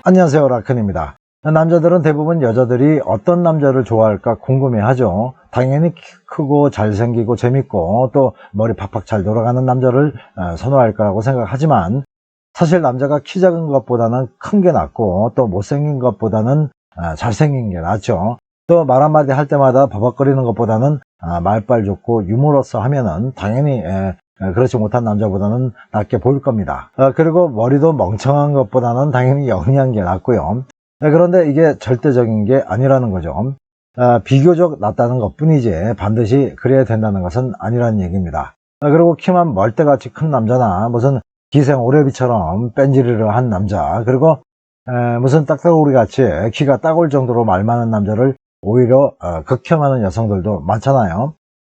안녕하세요, 라큰입니다. 남자들은 대부분 여자들이 어떤 남자를 좋아할까 궁금해하죠. 당연히 키 크고 잘생기고 재밌고 또 머리 팍팍 잘 돌아가는 남자를 선호할 거라고 생각하지만, 사실 남자가 키 작은 것보다는 큰 게 낫고 또 못생긴 것보다는 잘생긴 게 낫죠. 또 말 한마디 할 때마다 버벅거리는 것보다는 말빨 좋고 유머러스 하면은 당연히 그렇지 못한 남자보다는 낫게 보일 겁니다. 그리고 머리도 멍청한 것보다는 당연히 영리한 게 낫고요. 그런데 이게 절대적인 게 아니라는 거죠. 비교적 낫다는 것 뿐이지 반드시 그래야 된다는 것은 아니라는 얘기입니다. 그리고 키만 멀대같이 큰 남자나 무슨 기생 오래비처럼 뺀지르르 한 남자, 그리고 무슨 딱따구리 같이 키가 따골 정도로 말 많은 남자를 오히려 극혐하는 여성들도 많잖아요.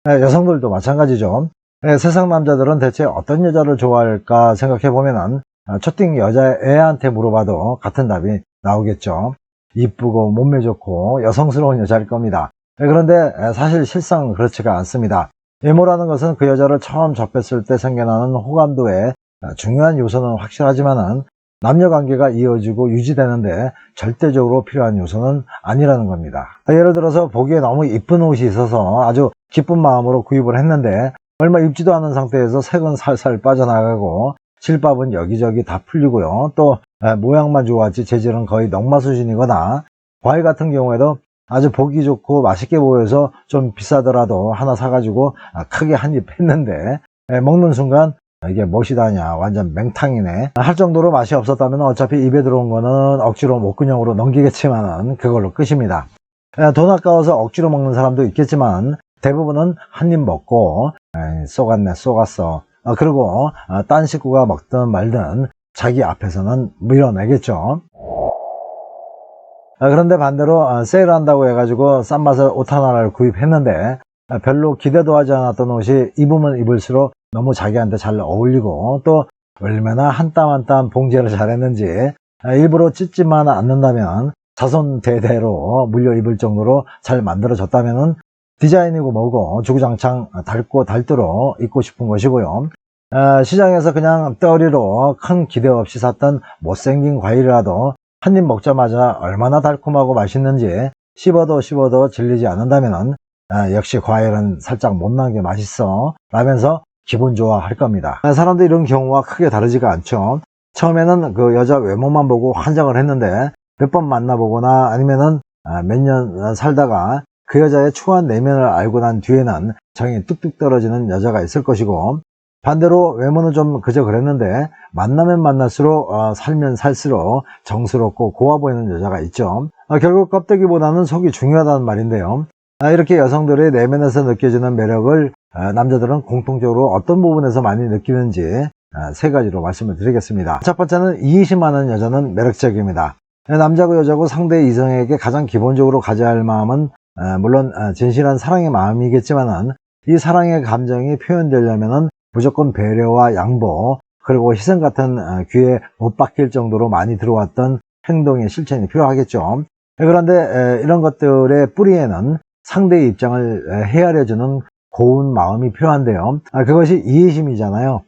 여성들도 마찬가지죠. 세상 남자들은 대체 어떤 여자를 좋아할까 생각해 보면은 초딩 여자애한테 물어봐도 같은 답이 나오겠죠. 이쁘고 몸매 좋고 여성스러운 여자일 겁니다. 그런데 사실 실상은 그렇지가 않습니다. 외모라는 것은 그 여자를 처음 접했을 때 생겨나는 호감도에 중요한 요소는 확실하지만은 남녀 관계가 이어지고 유지되는데 절대적으로 필요한 요소는 아니라는 겁니다. 예를 들어서 보기에 너무 이쁜 옷이 있어서 아주 기쁜 마음으로 구입을 했는데 얼마 입지도 않은 상태에서 색은 살살 빠져나가고 실밥은 여기저기 다 풀리고요. 또 모양만 좋았지 재질은 거의 넉마 수준이거나, 과일 같은 경우에도 아주 보기 좋고 맛있게 보여서 좀 비싸더라도 하나 사가지고 크게 한 입 했는데 먹는 순간 이게 무엇이다냐, 완전 맹탕이네 할 정도로 맛이 없었다면 어차피 입에 들어온 거는 억지로 목근형으로 넘기겠지만은 그걸로 끝입니다. 돈 아까워서 억지로 먹는 사람도 있겠지만 대부분은 한 입 먹고 쏘갔네 쏘갔어 그리고 딴 식구가 먹든 말든 자기 앞에서는 밀어내겠죠. 그런데 반대로 세일한다고 해가지고 싼 맛에 옷 하나를 구입했는데 별로 기대도 하지 않았던 옷이 입으면 입을수록 너무 자기한테 잘 어울리고 또 얼마나 한 땀 한 땀 봉제를 잘했는지 일부러 찢지만 않는다면 자손 대대로 물려 입을 정도로 잘 만들어졌다면 디자인이고 뭐고 주구장창 닳고 닳도록 입고 싶은 것이고요. 시장에서 그냥 떠리로 큰 기대 없이 샀던 못생긴 과일이라도 한 입 먹자마자 얼마나 달콤하고 맛있는지 씹어도 씹어도 질리지 않는다면 역시 과일은 살짝 못난 게 맛있어 라면서 기분 좋아 할 겁니다. 사람들이 이런 경우와 크게 다르지가 않죠. 처음에는 그 여자 외모만 보고 환장을 했는데 몇 번 만나보거나 아니면은 몇 년 살다가 그 여자의 추한 내면을 알고 난 뒤에는 정이 뚝뚝 떨어지는 여자가 있을 것이고, 반대로 외모는 좀 그저 그랬는데 만나면 만날수록 살면 살수록 정스럽고 고와 보이는 여자가 있죠. 결국 껍데기보다는 속이 중요하다는 말인데요. 이렇게 여성들의 내면에서 느껴지는 매력을 남자들은 공통적으로 어떤 부분에서 많이 느끼는지 세 가지로 말씀을 드리겠습니다. 첫 번째는 이해심 많은 여자는 매력적입니다. 남자고 여자고 상대 이성에게 가장 기본적으로 가져야 할 마음은 물론 진실한 사랑의 마음이겠지만은 이 사랑의 감정이 표현되려면은 무조건 배려와 양보 그리고 희생 같은 귀에 못 박힐 정도로 많이 들어왔던 행동의 실천이 필요하겠죠. 그런데 이런 것들의 뿌리에는 상대의 입장을 헤아려주는 고운 마음이 필요한데요. 그것이 이해심이잖아요.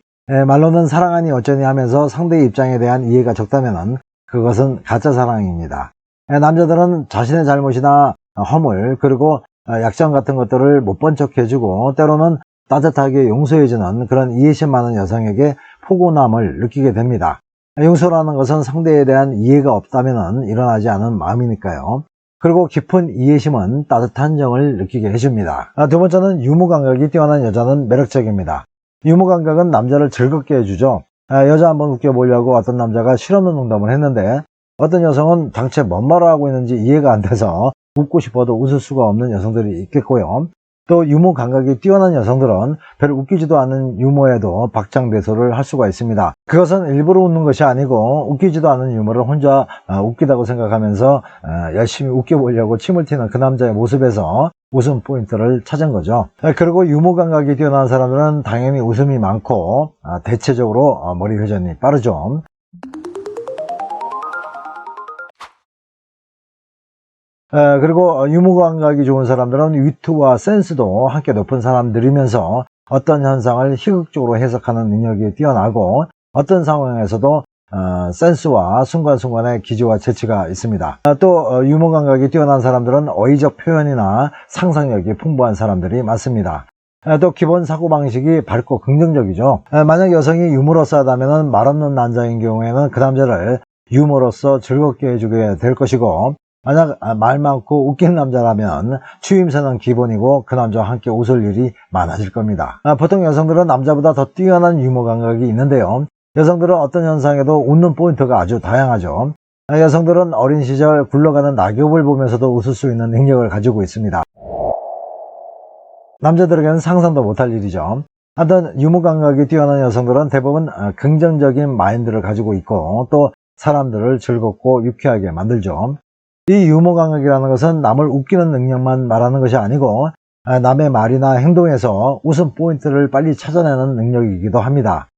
말로는 사랑하니 어쩌니 하면서 상대의 입장에 대한 이해가 적다면은 그것은 가짜 사랑입니다. 남자들은 자신의 잘못이나 허물 그리고 약점 같은 것들을 못 본 척 해주고 때로는 따뜻하게 용서해주는 그런 이해심 많은 여성에게 포근함을 느끼게 됩니다. 용서라는 것은 상대에 대한 이해가 없다면 일어나지 않은 마음이니까요. 그리고 깊은 이해심은 따뜻한 정을 느끼게 해줍니다. 두 번째는 유머 감각이 뛰어난 여자는 매력적입니다. 유머 감각은 남자를 즐겁게 해주죠. 여자 한번 웃겨보려고 어떤 남자가 실없는 농담을 했는데 어떤 여성은 당최 뭔 말을 하고 있는지 이해가 안 돼서 웃고 싶어도 웃을 수가 없는 여성들이 있겠고요. 또 유머 감각이 뛰어난 여성들은 별 웃기지도 않은 유머에도 박장대소를 할 수가 있습니다. 그것은 일부러 웃는 것이 아니고 웃기지도 않은 유머를 혼자 웃기다고 생각하면서 열심히 웃겨보려고 침을 튀는 그 남자의 모습에서 웃음 포인트를 찾은 거죠. 그리고 유머 감각이 뛰어난 사람들은 당연히 웃음이 많고 대체적으로 머리 회전이 빠르죠. 그리고 유머 감각이 좋은 사람들은 위트와 센스도 함께 높은 사람들이면서 어떤 현상을 희극적으로 해석하는 능력이 뛰어나고 어떤 상황에서도 센스와 순간순간의 기조와 재치가 있습니다. 또 유머 감각이 뛰어난 사람들은 어휘적 표현이나 상상력이 풍부한 사람들이 많습니다. 또 기본 사고방식이 밝고 긍정적이죠. 만약 여성이 유머러스하다면 말 없는 남자인 경우에는 그 남자를 유머로서 즐겁게 해주게 될 것이고, 만약 말 많고 웃기는 남자라면 추임새는 기본이고 그 남자와 함께 웃을 일이 많아질 겁니다. 보통 여성들은 남자보다 더 뛰어난 유머 감각이 있는데요. 여성들은 어떤 현상에도 웃는 포인트가 아주 다양하죠. 여성들은 어린 시절 굴러가는 낙엽을 보면서도 웃을 수 있는 능력을 가지고 있습니다. 남자들에게는 상상도 못할 일이죠. 하여튼 유머 감각이 뛰어난 여성들은 대부분 긍정적인 마인드를 가지고 있고 또 사람들을 즐겁고 유쾌하게 만들죠. 이 유머 감각이라는 것은 남을 웃기는 능력만 말하는 것이 아니고 남의 말이나 행동에서 웃음 포인트를 빨리 찾아내는 능력이기도 합니다.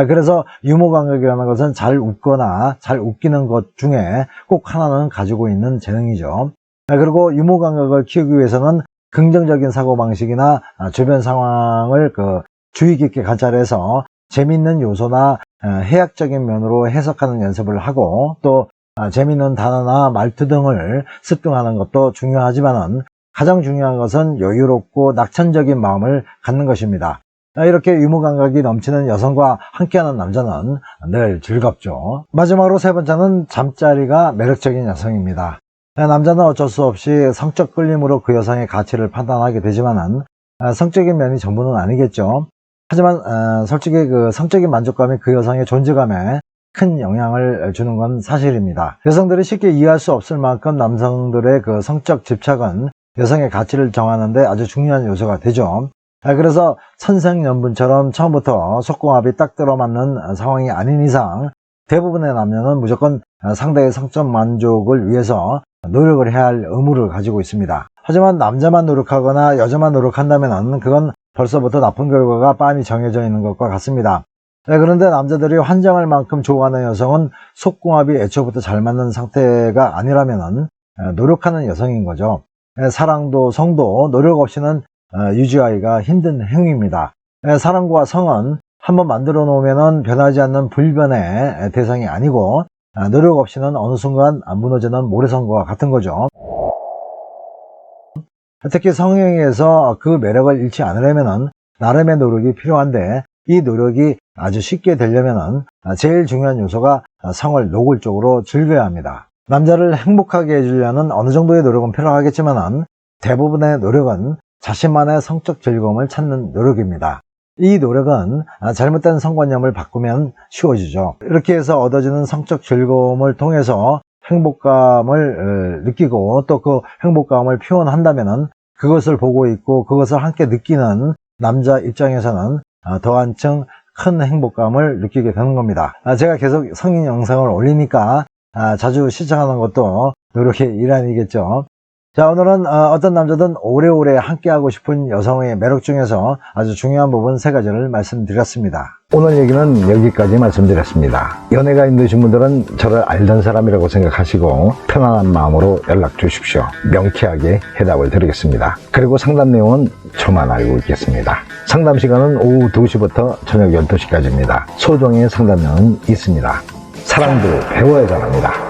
그래서 유머 감각이라는 것은 잘 웃거나 잘 웃기는 것 중에 꼭 하나는 가지고 있는 재능이죠. 그리고 유머 감각을 키우기 위해서는 긍정적인 사고방식이나 주변 상황을 주의 깊게 관찰해서 재미있는 요소나 해학적인 면으로 해석하는 연습을 하고 또 재미있는 단어나 말투 등을 습득하는 것도 중요하지만 가장 중요한 것은 여유롭고 낙천적인 마음을 갖는 것입니다. 이렇게 유머 감각이 넘치는 여성과 함께하는 남자는 늘 즐겁죠. 마지막으로 세 번째는 잠자리가 매력적인 여성입니다. 남자는 어쩔 수 없이 성적 끌림으로 그 여성의 가치를 판단하게 되지만 성적인 면이 전부는 아니겠죠. 하지만 솔직히 그 성적인 만족감이 그 여성의 존재감에 큰 영향을 주는 건 사실입니다. 여성들이 쉽게 이해할 수 없을 만큼 남성들의 그 성적 집착은 여성의 가치를 정하는 데 아주 중요한 요소가 되죠. 그래서 천생연분처럼 처음부터 속궁합이 딱 들어맞는 상황이 아닌 이상 대부분의 남녀는 무조건 상대의 성적 만족을 위해서 노력을 해야 할 의무를 가지고 있습니다. 하지만 남자만 노력하거나 여자만 노력한다면 그건 벌써부터 나쁜 결과가 빤히 정해져 있는 것과 같습니다. 그런데 남자들이 환장할 만큼 좋아하는 여성은 속궁합이 애초부터 잘 맞는 상태가 아니라면 노력하는 여성인 거죠. 사랑도 성도 노력 없이는 유지하기가 힘든 행위입니다. 사랑과 성은 한번 만들어 놓으면 변하지 않는 불변의 대상이 아니고 노력 없이는 어느 순간 무너지는 모래성과 같은 거죠. 특히 성행위에서 그 매력을 잃지 않으려면 나름의 노력이 필요한데 이 노력이 아주 쉽게 되려면 제일 중요한 요소가 성을 노골적으로 즐겨야 합니다. 남자를 행복하게 해주려는 어느 정도의 노력은 필요하겠지만 대부분의 노력은 자신만의 성적 즐거움을 찾는 노력입니다. 이 노력은 잘못된 성관념을 바꾸면 쉬워지죠. 이렇게 해서 얻어지는 성적 즐거움을 통해서 행복감을 느끼고 또 그 행복감을 표현한다면 그것을 보고 있고 그것을 함께 느끼는 남자 입장에서는 더 한층 큰 행복감을 느끼게 되는 겁니다. 제가 계속 성인 영상을 올리니까 자주 시청하는 것도 노력의 일환이겠죠. 자, 오늘은 어떤 남자든 오래오래 함께하고 싶은 여성의 매력 중에서 아주 중요한 부분 세 가지를 말씀드렸습니다. 오늘 얘기는 여기까지 말씀드렸습니다. 연애가 힘드신 분들은 저를 알던 사람이라고 생각하시고 편안한 마음으로 연락 주십시오. 명쾌하게 해답을 드리겠습니다. 그리고 상담 내용은 저만 알고 있겠습니다. 상담 시간은 오후 2시부터 저녁 12시까지입니다. 소정의 상담료는 있습니다. 사랑도 배워야 잘합니다.